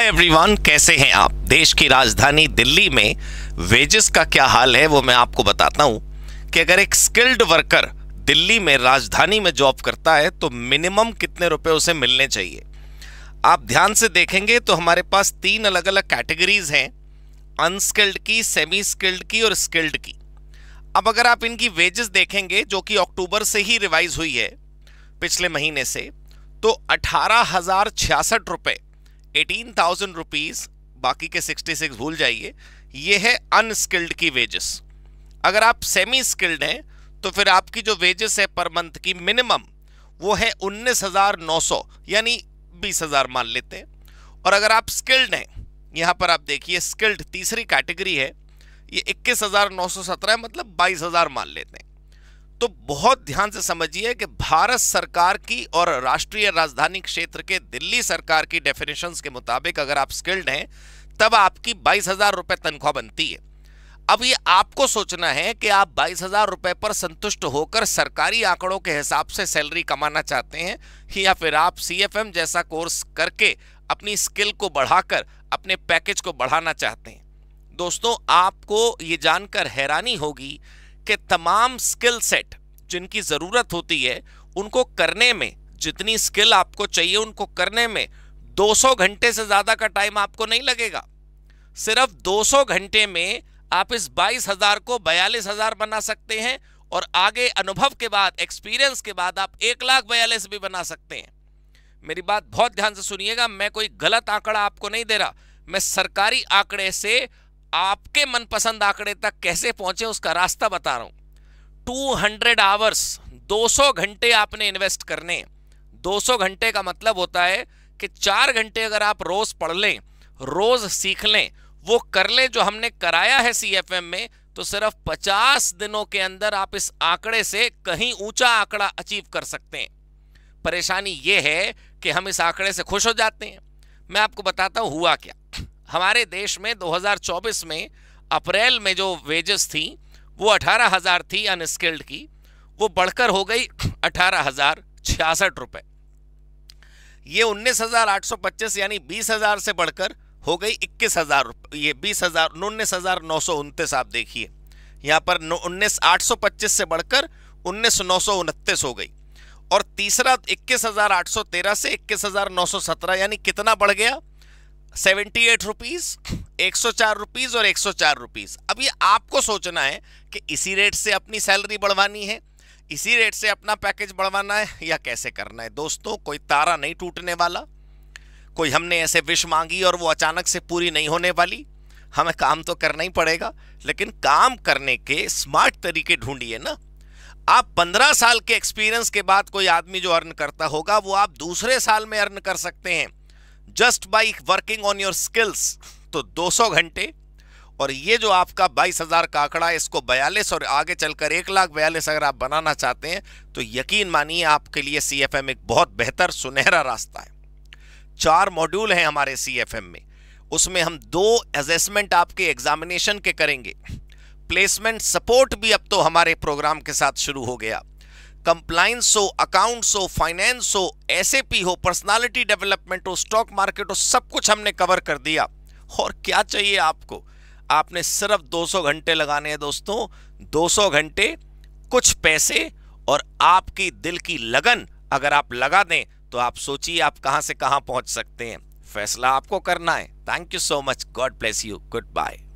Hi everyone, कैसे हैं आप। देश की राजधानी दिल्ली में वेजेस का क्या हाल है वो मैं आपको बताता हूं कि अगर एक स्किल्ड वर्कर दिल्ली में राजधानी में जॉब करता है तो मिनिमम कितने रुपए उसे मिलने चाहिए। आप ध्यान से देखेंगे तो हमारे पास 3 अलग अलग कैटेगरीज हैं, अनस्किल्ड की, सेमी स्किल्ड की और स्किल्ड की। अब अगर आप इनकी वेजेस देखेंगे जो कि अक्टूबर से ही रिवाइज हुई है पिछले महीने से, तो 18,066 रुपए, 18,000 रुपीज, बाकी के 66 भूल जाइए, ये है अनस्किल्ड की वेजेस। अगर आप सेमी स्किल्ड हैं तो फिर आपकी जो वेजेस है पर मंथ की मिनिमम वो है 19,900 यानी 20,000 मान लेते हैं। और अगर आप स्किल्ड हैं, यहां पर आप देखिए स्किल्ड तीसरी कैटेगरी है, ये 21,917 मतलब 22,000 मान लेते हैं। तो बहुत ध्यान से समझिए कि भारत सरकार की और राष्ट्रीय राजधानी क्षेत्र के दिल्ली सरकार की डेफिनेशंस के मुताबिक अगर आप स्किल्ड हैं तब आपकी 22,000 रुपए तनख्वाह बनती है। अब ये आपको सोचना है कि आप 22,000 रुपए पर संतुष्ट होकर सरकारी आंकड़ों के हिसाब से सैलरी कमाना चाहते हैं या फिर आप CFM जैसा कोर्स करके अपनी स्किल को बढ़ाकर अपने पैकेज को बढ़ाना चाहते हैं। दोस्तों, आपको ये जानकर हैरानी होगी कि तमाम स्किल सेट जिनकी ज़रूरत होती है उनको करने में, जितनी स्किल आपको चाहिए उनको करने में 200 घंटे से ज़्यादा का टाइम आपको नहीं लगेगा। सिर्फ 200 घंटे में आप इस 22,000 को 42,000 बना सकते हैं और आगे अनुभव के बाद, एक्सपीरियंस के बाद आप 1,42,000 भी बना सकते हैं। मेरी बात बहुत ध्यान से सुनिएगा, मैं कोई गलत आंकड़ा आपको नहीं दे रहा, मैं सरकारी आंकड़े से आपके मनपसंद आंकड़े तक कैसे पहुंचे उसका रास्ता बता रहा हूं। 200 आवर्स, 200 घंटे आपने इन्वेस्ट करने। 200 घंटे का मतलब होता है कि 4 घंटे अगर आप रोज पढ़ लें, रोज सीख लें, वो कर लें जो हमने कराया है CFM में, तो सिर्फ 50 दिनों के अंदर आप इस आंकड़े से कहीं ऊंचा आंकड़ा अचीव कर सकते हैं। परेशानी ये है कि हम इस आंकड़े से खुश हो जाते हैं। मैं आपको बताता हूं हुआ क्या। हमारे देश में 2024 में अप्रैल में जो वेजेस थी वो 18,000 थी अनस्किल्ड की, वो बढ़कर हो गई 18,066 रुपए। ये 19,825 यानी 20,000 से बढ़कर हो गई 21,000 रुपये, ये 19,929 आप देखिए यहाँ पर 19,825 से बढ़कर 19,929 हो गई। और तीसरा 21,813 से 21,917 यानी कितना बढ़ गया, 78 रुपीज, 104 रुपीज और 104 रुपीज। अब ये आपको सोचना है कि इसी रेट से अपनी सैलरी बढ़वानी है, इसी रेट से अपना पैकेज बढ़वाना है या कैसे करना है। दोस्तों, कोई तारा नहीं टूटने वाला, कोई हमने ऐसे विश मांगी और वो अचानक से पूरी नहीं होने वाली। हमें काम तो करना ही पड़ेगा, लेकिन काम करने के स्मार्ट तरीके ढूंढिए ना। आप 15 साल के एक्सपीरियंस के बाद कोई आदमी जो अर्न करता होगा वो आप दूसरे साल में अर्न कर सकते हैं just by working on your skills. तो 200 घंटे और ये जो आपका 22,000 का आंकड़ा है, इसको 42 और आगे चलकर 1,42,000 अगर आप बनाना चाहते हैं तो यकीन मानिए आपके लिए CFM एक बहुत बेहतर सुनहरा रास्ता है। 4 मॉड्यूल हैं हमारे CFM में, उसमें हम 2 असेसमेंट आपके एग्जामिनेशन के करेंगे। प्लेसमेंट सपोर्ट भी अब तो हमारे प्रोग्राम के साथ शुरू हो गया। कंप्लायंस हो, अकाउंट्स हो, फाइनेंस हो, SAP हो, पर्सनालिटी डेवलपमेंट हो, स्टॉक मार्केट हो, सब कुछ हमने कवर कर दिया। और क्या चाहिए आपको, आपने सिर्फ 200 घंटे लगाने हैं दोस्तों। 200 घंटे, कुछ पैसे और आपकी दिल की लगन अगर आप लगा दें तो आप सोचिए आप कहां से कहां पहुंच सकते हैं। फैसला आपको करना है। Thank you so much, God bless you, good bye.